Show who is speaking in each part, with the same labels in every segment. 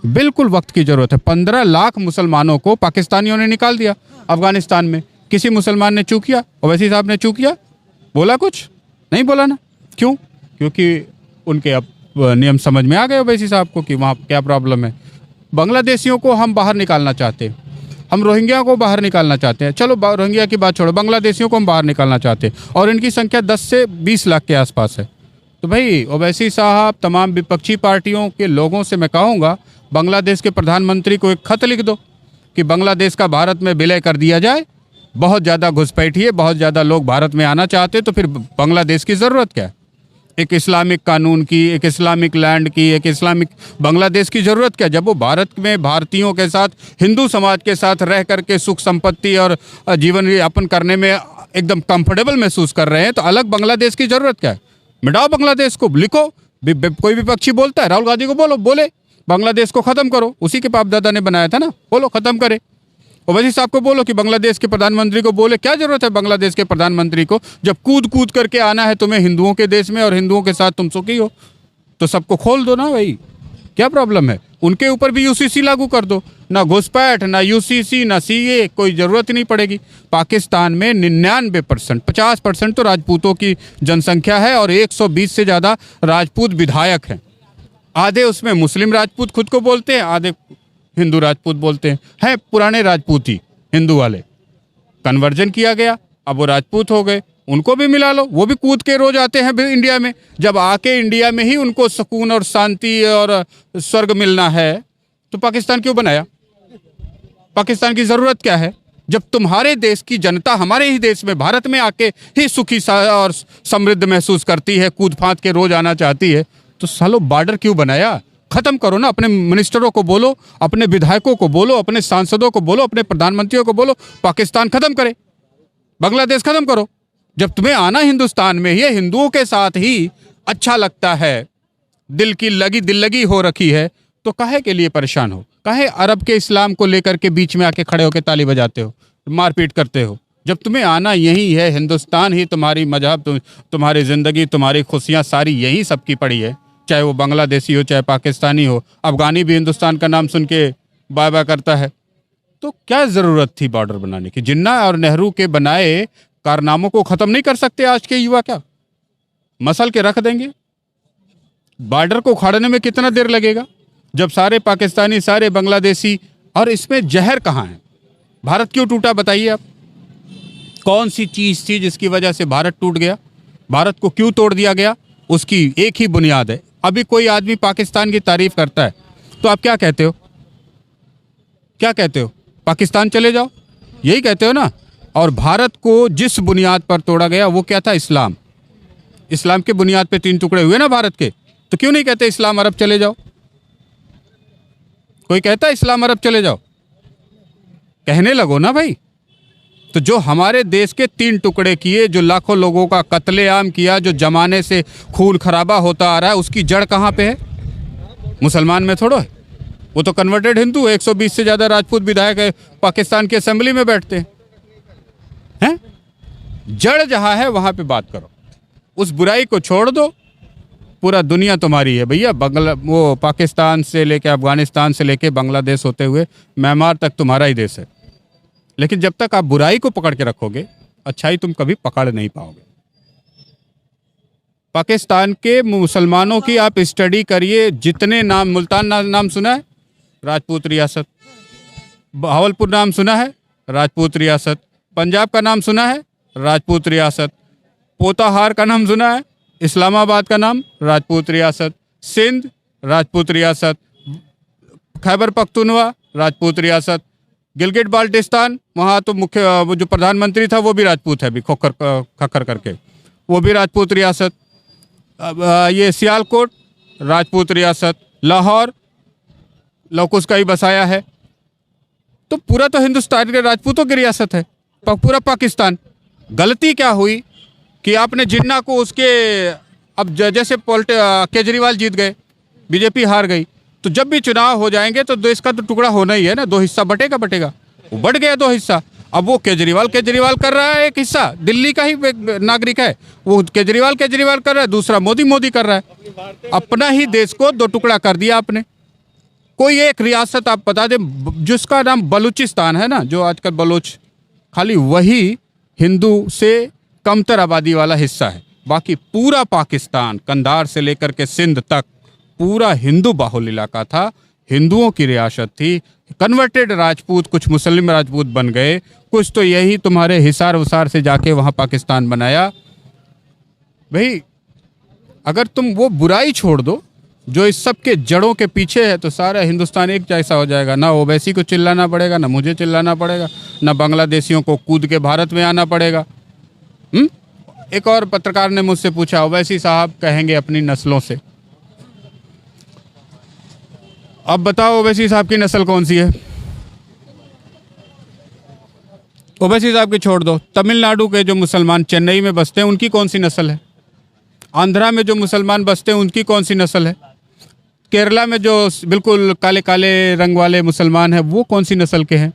Speaker 1: बिल्कुल वक्त की जरूरत है। 15 लाख मुसलमानों को पाकिस्तानियों ने निकाल दिया अफगानिस्तान में। किसी मुसलमान ने चू किया? ओवैसी साहब ने चू किया? बोला कुछ? नहीं बोला ना। क्यों? क्योंकि उनके अब नियम समझ में आ गए ओवैसी साहब को कि वहाँ क्या प्रॉब्लम है। बांग्लादेशियों को हम बाहर निकालना चाहते हैं, हम रोहिंग्या को बाहर निकालना चाहते हैं। चलो रोहिंग्या की बात छोड़ो, बांग्लादेशियों को हम बाहर निकालना चाहते हैं और इनकी संख्या 10 से 20 लाख के आसपास है। तो भाई ओवैसी साहब, तमाम विपक्षी पार्टियों के लोगों से मैं कहूँगा, बांग्लादेश के प्रधानमंत्री को एक खत लिख दो कि बांग्लादेश का भारत में विलय कर दिया जाए। बहुत ज़्यादा घुसपैठी है, बहुत ज़्यादा लोग भारत में आना चाहते, तो फिर बांग्लादेश की ज़रूरत क्या है? एक इस्लामिक कानून की, एक इस्लामिक लैंड की, एक इस्लामिक बांग्लादेश की ज़रूरत क्या? जब वो भारत में भारतीयों के साथ, हिंदू समाज के साथ रह करके सुख संपत्ति और जीवन यापन करने में एकदम कंफर्टेबल महसूस कर रहे हैं, तो अलग बांग्लादेश की ज़रूरत क्या है? मिटाओ बांग्लादेश को, लिखो। कोई विपक्षी बोलता है, राहुल गांधी को बोलो, बोले बांग्लादेश को ख़त्म करो। उसी के बाप दादा ने बनाया था ना, बोलो ख़त्म करे। ओवैसी साहब को बोलो कि बांग्लादेश के प्रधानमंत्री को बोले, क्या जरूरत है बांग्लादेश के प्रधानमंत्री को, जब कूद कूद करके आना है तुम्हें हिंदुओं के देश में और हिंदुओं के साथ तुम सुखी हो, तो सबको खोल दो ना भाई, क्या प्रॉब्लम है? उनके ऊपर भी यूसीसी लागू कर दो, ना घुसपैठ, ना यूसीसी, ना सीए, कोई ज़रूरत ही नहीं पड़ेगी। पाकिस्तान में 99%, 50% तो राजपूतों की जनसंख्या है और 120 से ज़्यादा राजपूत विधायक हैं। आधे उसमें मुस्लिम राजपूत खुद को बोलते हैं, आधे हिंदू राजपूत बोलते हैं पुराने राजपूत ही हिंदू वाले। कन्वर्जन किया गया, अब वो राजपूत हो गए, उनको भी मिला लो। वो भी कूद के रोज आते हैं इंडिया में। जब आके इंडिया में ही उनको सुकून और शांति और स्वर्ग मिलना है, तो पाकिस्तान क्यों बनाया? पाकिस्तान की ज़रूरत क्या है? जब तुम्हारे देश की जनता हमारे ही देश में, भारत में आके ही सुखी और समृद्ध महसूस करती है, कूद फांद के रोज आना चाहती है, तो सालो बॉर्डर क्यों बनाया? खत्म करो ना। अपने मिनिस्टरों को बोलो, अपने विधायकों को बोलो, अपने सांसदों को बोलो, अपने प्रधानमंत्रियों को बोलो, पाकिस्तान खत्म करे, बांग्लादेश खत्म करो। जब तुम्हें आना हिंदुस्तान में ही, हिंदुओं के साथ ही अच्छा लगता है, दिल लगी हो रखी है, तो काहे के लिए परेशान हो? काहे अरब के इस्लाम को लेकर के बीच में आके खड़े होकर ताली बजाते हो, मारपीट करते हो? जब तुम्हें आना यही है, हिंदुस्तान ही तुम्हारी मजहब, तुम्हारी ज़िंदगी, तुम्हारी खुशियाँ सारी यही सबकी पड़ी है, चाहे वो बांग्लादेशी हो, चाहे पाकिस्तानी हो। अफगानी भी हिंदुस्तान का नाम सुन के बाय बाय करता है। तो क्या ज़रूरत थी बॉर्डर बनाने की? जिन्ना और नेहरू के बनाए कारनामों को ख़त्म नहीं कर सकते आज के युवा? क्या मसल के रख देंगे? बॉर्डर को उखाड़ने में कितना देर लगेगा? जब सारे पाकिस्तानी, सारे बांग्लादेशी, और इसमें जहर कहाँ है? भारत क्यों टूटा बताइए आप? कौन सी चीज़ थी जिसकी वजह से भारत टूट गया? भारत को क्यों तोड़ दिया गया? उसकी एक ही बुनियाद है। अभी कोई आदमी पाकिस्तान की तारीफ करता है तो आप क्या कहते हो? क्या कहते हो? पाकिस्तान चले जाओ, यही कहते हो ना। और भारत को जिस बुनियाद पर तोड़ा गया वो क्या था? इस्लाम। इस्लाम के बुनियाद पे 3 टुकड़े हुए ना भारत के, तो क्यों नहीं कहते इस्लाम अरब चले जाओ? कोई कहता है इस्लाम अरब चले जाओ? कहने लगो ना भाई। तो जो हमारे देश के 3 टुकड़े किए, जो लाखों लोगों का कत्लेआम किया, जो जमाने से खून खराबा होता आ रहा है, उसकी जड़ कहाँ पे है? मुसलमान में थोड़ा है। वो तो कन्वर्टेड हिंदू है। 120 से ज़्यादा राजपूत विधायक है, पाकिस्तान की असेंबली में बैठते हैं। जड़ जहाँ है वहाँ पे बात करो, उस बुराई को छोड़ दो। पूरा दुनिया तुम्हारी है भैया। वो पाकिस्तान से लेके, अफगानिस्तान से लेके, बांग्लादेश होते हुए म्यांमार तक तुम्हारा ही देश है। लेकिन जब तक आप बुराई को पकड़ के रखोगे, अच्छाई तुम कभी पकड़ नहीं पाओगे। पाकिस्तान के मुसलमानों की आप स्टडी करिए, जितने नाम, मुल्तान नाम सुना है? राजपूत रियासत। भावलपुर नाम सुना है? राजपूत रियासत। पंजाब का नाम सुना है? राजपूत रियासत। पोताहार का नाम सुना है? इस्लामाबाद का नाम? राजपूत रियासत। सिंध? राजपूत रियासत। खैबर पख्तूनवा? राजपूत रियासत। गिलगिट बाल्टिस्तान, वहाँ तो मुख्य वो जो प्रधानमंत्री था वो भी राजपूत है, अभी खक्कर करके, वो भी राजपूत रियासत। ये सियालकोट राजपूत रियासत। लाहौर लौकुश का ही बसाया है। तो पूरा तो हिंदुस्तान के राजपूतों की रियासत है, पूरा पाकिस्तान। गलती क्या हुई कि आपने जिन्ना को उसके, अब जैसे केजरीवाल जीत गए, बीजेपी हार गई, तो जब भी चुनाव हो जाएंगे तो देश का तो टुकड़ा होना ही है ना, 2 हिस्सा बटेगा। वो बढ़ गया 2 हिस्सा। अब वो केजरीवाल कर रहा है, एक हिस्सा दिल्ली का ही नागरिक है, वो केजरीवाल कर रहा है, दूसरा मोदी कर रहा है। अपना ही देश को 2 टुकड़ा कर दिया आपने। कोई एक रियासत आप बता दें जिसका नाम बलूचिस्तान है ना, जो आजकल बलोच, खाली वही हिंदू से कमतर आबादी वाला हिस्सा है। बाकी पूरा पाकिस्तान कंधार से लेकर के सिंध तक पूरा हिंदू बाहुल इलाका था, हिंदुओं की रियासत थी। कन्वर्टेड राजपूत, कुछ मुस्लिम राजपूत बन गए, कुछ तो यही तुम्हारे हिसार उसार से जाके वहाँ पाकिस्तान बनाया। भाई अगर तुम वो बुराई छोड़ दो जो इस सब के जड़ों के पीछे है, तो सारा हिंदुस्तान एक जैसा हो जाएगा। ना ओवैसी को चिल्लाना पड़ेगा, ना मुझे चिल्लाना पड़ेगा, ना बांग्लादेशियों को कूद के भारत में आना पड़ेगा। एक और पत्रकार ने मुझसे पूछा, ओवैसी साहब कहेंगे अपनी नस्लों से, अब बताओ ओवैसी साहब की नस्ल कौन सी है? ओवैसी साहब की छोड़ दो, तमिलनाडु के जो मुसलमान चेन्नई में बसते हैं उनकी कौन सी नस्ल है? आंध्रा में जो मुसलमान बसते हैं उनकी कौन सी नस्ल है? केरला में जो बिल्कुल काले काले रंग वाले मुसलमान हैं वो कौन सी नस्ल के हैं?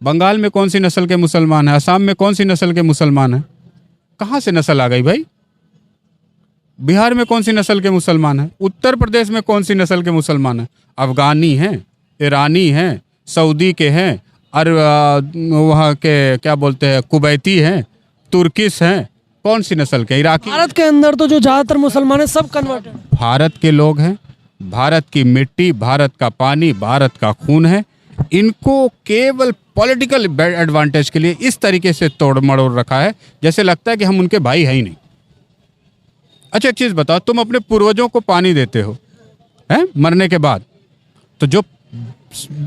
Speaker 1: बंगाल में कौन सी नस्ल के मुसलमान हैं? असम में कौन सी नस्ल के मुसलमान हैं? कहाँ से नस्ल आ गई भाई? बिहार में कौन सी नस्ल के मुसलमान हैं? उत्तर प्रदेश में कौन सी नस्ल के मुसलमान हैं? अफगानी हैं, ईरानी हैं, सऊदी के हैं, और वहाँ के क्या बोलते हैं कुवैती हैं, तुर्किश हैं, कौन सी नस्ल के? इराकी।
Speaker 2: भारत के अंदर तो जो ज्यादातर मुसलमान है सब कन्वर्टेड
Speaker 1: भारत के लोग हैं। भारत की मिट्टी, भारत का पानी, भारत का खून है। इनको केवल पॉलिटिकल एडवांटेज के लिए इस तरीके से तोड़ मड़ोड़ रखा है जैसे लगता है कि हम उनके भाई हैं ही नहीं। अच्छा एक चीज़ बताओ, तुम अपने पूर्वजों को पानी देते हो हैं मरने के बाद, तो जो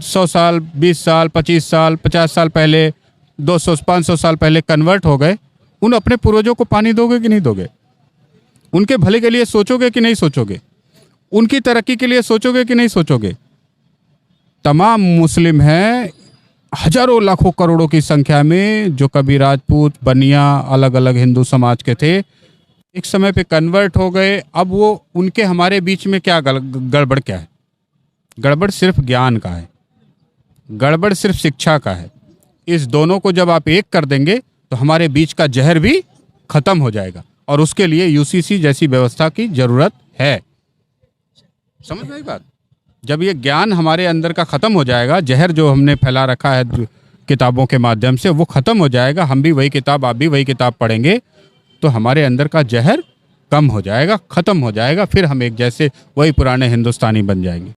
Speaker 1: 100 साल 20 साल 25 साल 50 साल पहले 200 500 साल पहले कन्वर्ट हो गए, उन अपने पूर्वजों को पानी दोगे कि नहीं दोगे? उनके भले के लिए सोचोगे कि नहीं सोचोगे? उनकी तरक्की के लिए सोचोगे कि नहीं सोचोगे? तमाम मुस्लिम हैं हजारों लाखों करोड़ों की संख्या में, जो कभी राजपूत बनिया अलग अलग हिंदू समाज के थे, एक समय पे कन्वर्ट हो गए। अब वो उनके हमारे बीच में क्या गड़बड़ क्या है? गड़बड़ सिर्फ ज्ञान का है, गड़बड़ सिर्फ शिक्षा का है। इस दोनों को जब आप एक कर देंगे तो हमारे बीच का जहर भी खत्म हो जाएगा, और उसके लिए यूसीसी जैसी व्यवस्था की जरूरत है। समझ में आई बात? जब ये ज्ञान हमारे अंदर का खत्म हो जाएगा, जहर जो हमने फैला रखा है किताबों के माध्यम से, वो खत्म हो जाएगा। हम भी वही किताब, आप भी वही किताब पढ़ेंगे, तो हमारे अंदर का जहर कम हो जाएगा, खत्म हो जाएगा। फिर हम एक जैसे वही पुराने हिंदुस्तानी बन जाएंगे।